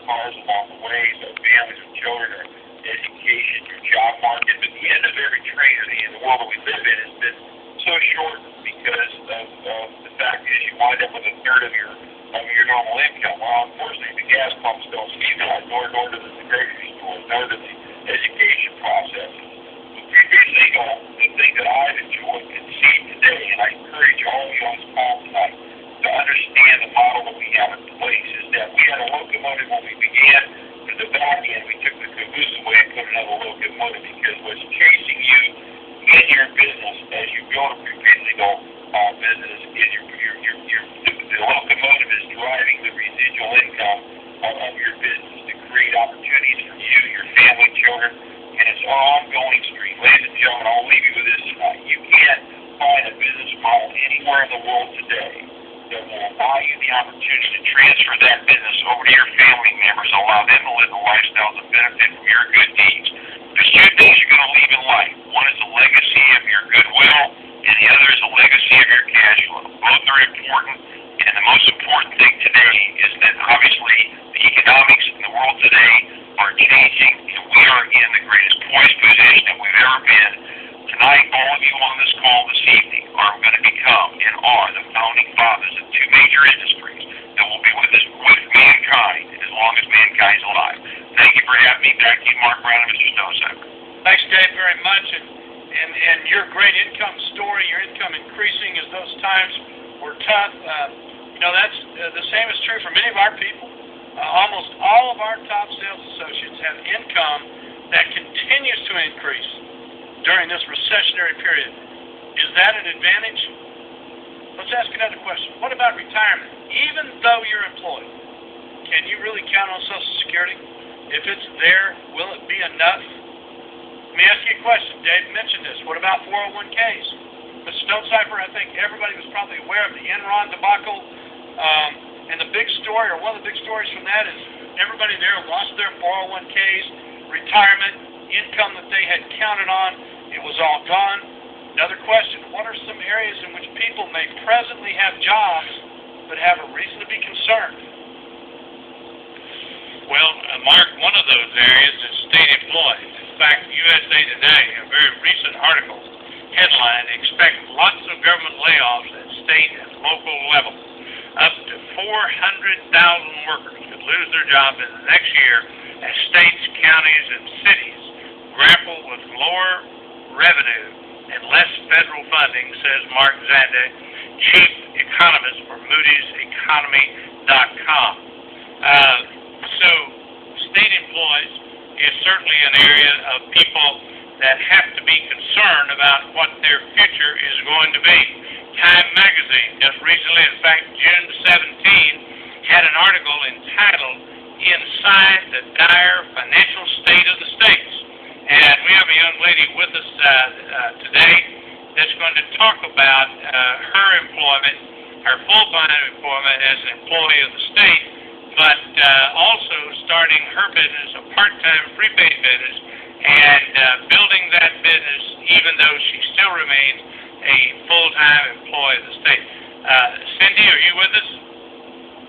cars along the way, so families and children are education, your job market. But the end of every train, or the end of the world that we live in, has been so short because of the fact is you wind up with a third of your normal income. Well, unfortunately, the gas pumps don't see that, nor do the grocery stores, nor do the education processes. With prepaid legal, the thing that I've enjoyed and seen today, and I encourage all of you on this call tonight to understand the model that we have in place, is that we had a locomotive when we began. To the back end, we took the caboose away and put another locomotive, because what's chasing you in your business as you go to prepaid legal business is the locomotive is driving the residual income of your business to create opportunities for you, your family, children, and it's an ongoing stream. Ladies and gentlemen, I'll leave you with this tonight. You can't find a business model anywhere in the world today that will allow you the opportunity to transfer that business over to your family members, allow them to live the lifestyle that benefit from your good deeds. There's two things you're going to leave in life. One is a legacy of your goodwill, and the other is a legacy of your cash flow. Both are important, and the most important thing today is that obviously the economics in the world today are changing, and we are in the greatest poised position that we've ever been. Tonight, all of you on this call this evening are going to become and are the founding fathers of two major industries that will be with us, with mankind, as long as mankind's alive. Thank you for having me. Back to you, Mark Brown and Mr. Stonecipher. Thanks, Dave, very much. And your great income story, your income increasing as those times were tough. That's the same is true for many of our people. Almost all of our top sales associates have income that continues to increase during this recessionary period. Is that an advantage? Let's ask another question. What about retirement? Even though you're employed, can you really count on Social Security? If it's there, will it be enough? Let me ask you a question. Dave mentioned this. What about 401ks? Mr. Stonecipher, I think everybody was probably aware of the Enron debacle. And the big story, or one of the big stories from that, is everybody there lost their 401ks, retirement, income that they had counted on. It was all gone. Another question, what are some areas in which people may presently have jobs but have a reason to be concerned? Well, Mark, one of those areas is state employees. In fact, USA Today, a very recent article, headline, expect lots of government layoffs at state and local level. Up to 400,000 workers could lose their job in the next year as states, counties, and cities grapple with lower revenue and less federal funding, says Mark Zande, chief economist for Moody'sEconomy.com. So state employees is certainly an area of people that have to be concerned about what their future is going to be. Time magazine just recently, in fact, June 17, had an article entitled Inside the Dire Financial State of the States. And we have a young lady with us today that's going to talk about her employment, her full-time employment as an employee of the state, but also starting her business, a part-time prepaid business, and building that business even though she still remains a full-time employee of the state. Cindy, are you with us?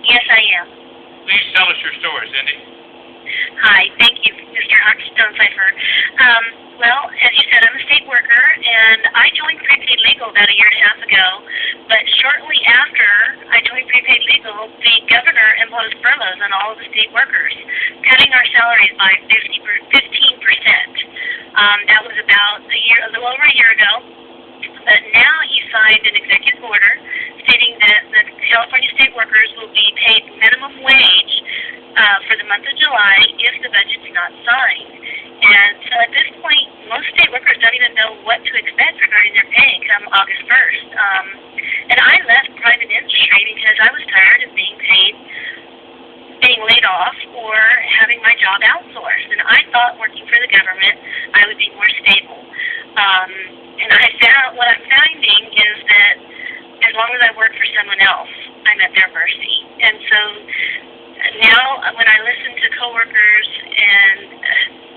Yes, I am. Please tell us your story, Cindy. Hi, thank you, Mr. Stonecipher. Well, as you said, I'm a state worker, and I joined Prepaid Legal about a year and a half ago, but shortly after I joined Prepaid Legal, the governor imposed furloughs on all of the state workers, cutting our salaries by 15%. That was about a little over a year ago. But now he signed an executive order stating that the California state workers will be paid minimum wage for the month of July if the budget's not signed. And so at this point, most state workers don't even know what to expect regarding their pay come August 1st. And I left private industry because I was tired of being laid off or having my job outsourced. And I thought working for the government, I would be more stable. And what I'm finding is that as long as I work for someone else, I'm at their mercy. And so now when I listen to coworkers and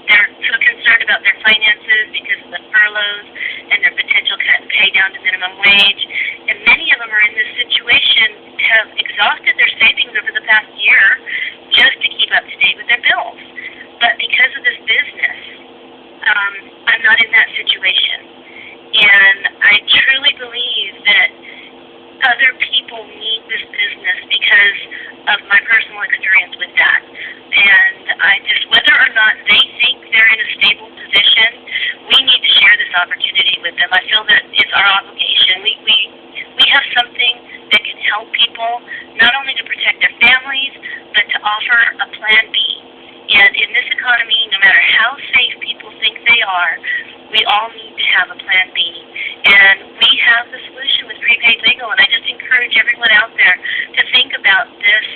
they're so concerned about their finances because of the furloughs and their potential cut in pay down to minimum wage, and many of them are in this situation, have exhausted their savings over the past year just to keep up to pay with their bills. But because of this business, I'm not in that situation. And I truly believe that other people need this business because of my personal experience with that. And I just, whether or not they think they're in a stable position, we need to share this opportunity with them. I feel that it's our obligation. We have something that can help people not only to protect their families, but to offer a plan B. And in this economy, no matter how safe people think they are, we all need to have a plan B. And we have the solution with prepaid legal, and I just encourage everyone out there to think about this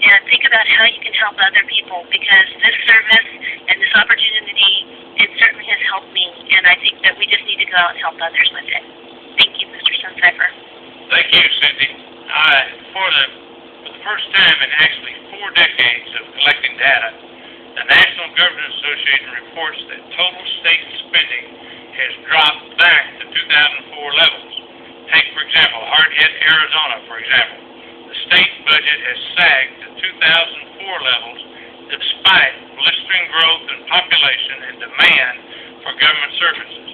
and think about how you can help other people, because this service and this opportunity, it certainly has helped me, and I think that we just need to go out and help others with it. Thank you, Mr. Suncipher. Thank you, Cindy. For the first time in actually 4 decades of collecting data, the National Government Association reports that total state spending has dropped back to 2004 levels. Take, for example, hard-hit Arizona, for example. The state budget has sagged to 2004 levels despite blistering growth in population and demand for government services.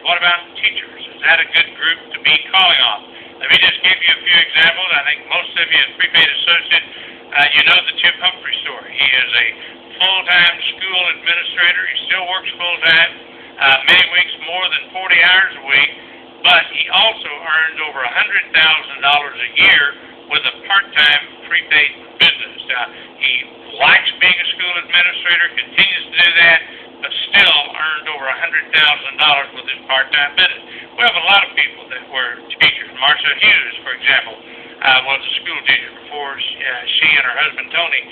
What about teachers? Is that a good group to be calling on? Let me just give you a few examples. I think most of you as prepaid associate, you know the Chip Humphrey story. He is a full-time school administrator. He still works full-time, many weeks more than 40 hours a week, but he also earns over $100,000 a year with a part-time prepaid business. He likes being a school administrator, continues to do that, but still earns over $100,000 with his part-time business. We have a lot of people that were teachers. Marcia Hughes, for example, was a school teacher before she and her husband Tony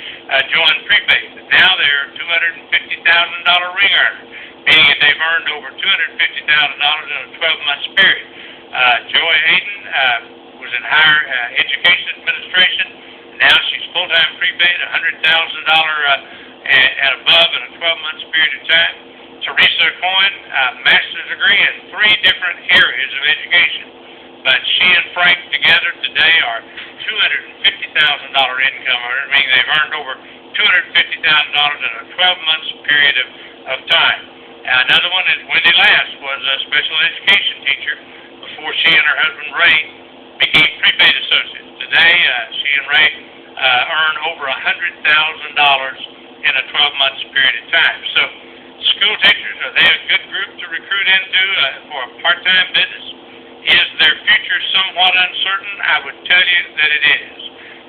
joined prepaid. Now they're $250,000 ring earner, meaning that they've earned over $250,000 in a 12-month period. Joy Hayden was in higher education administration. Now she's full-time prepaid, $100,000 and above in a 12-month period of time. Teresa Cohen, master's degree in 3 different areas of education. But she and Frank together today are $250,000 income earners, meaning they've earned over $250,000 in a 12-month period of time. Another one is Wendy Lass, was a special education teacher before she and her husband Ray became prepaid associates. Today, she and Ray earn over $100,000 in a 12-month period of time. So, school teachers, are they a good group to recruit into for a part-time business? Is their future somewhat uncertain? I would tell you that it is.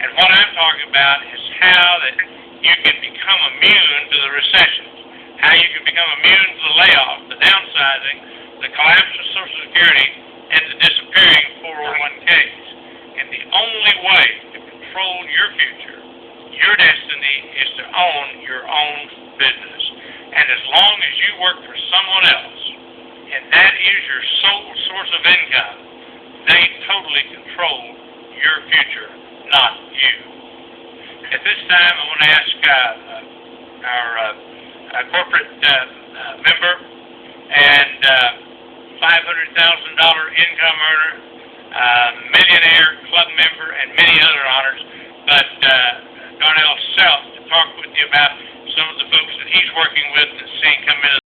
And what I'm talking about is how that you can become immune to the recessions, how you can become immune to the layoffs, the downsizing, the collapse of Social Security, and the disappearing 401ks. And the only way to control your future, your destiny, is to own your own business. And as long as you work for someone else, and that is your sole source of income, they totally control your future, not you. At this time, I want to ask our corporate member and $500,000 income earner, millionaire club member, and many other honors, but Darnell Self to talk with you about some of the folks that he's working with and seeing come into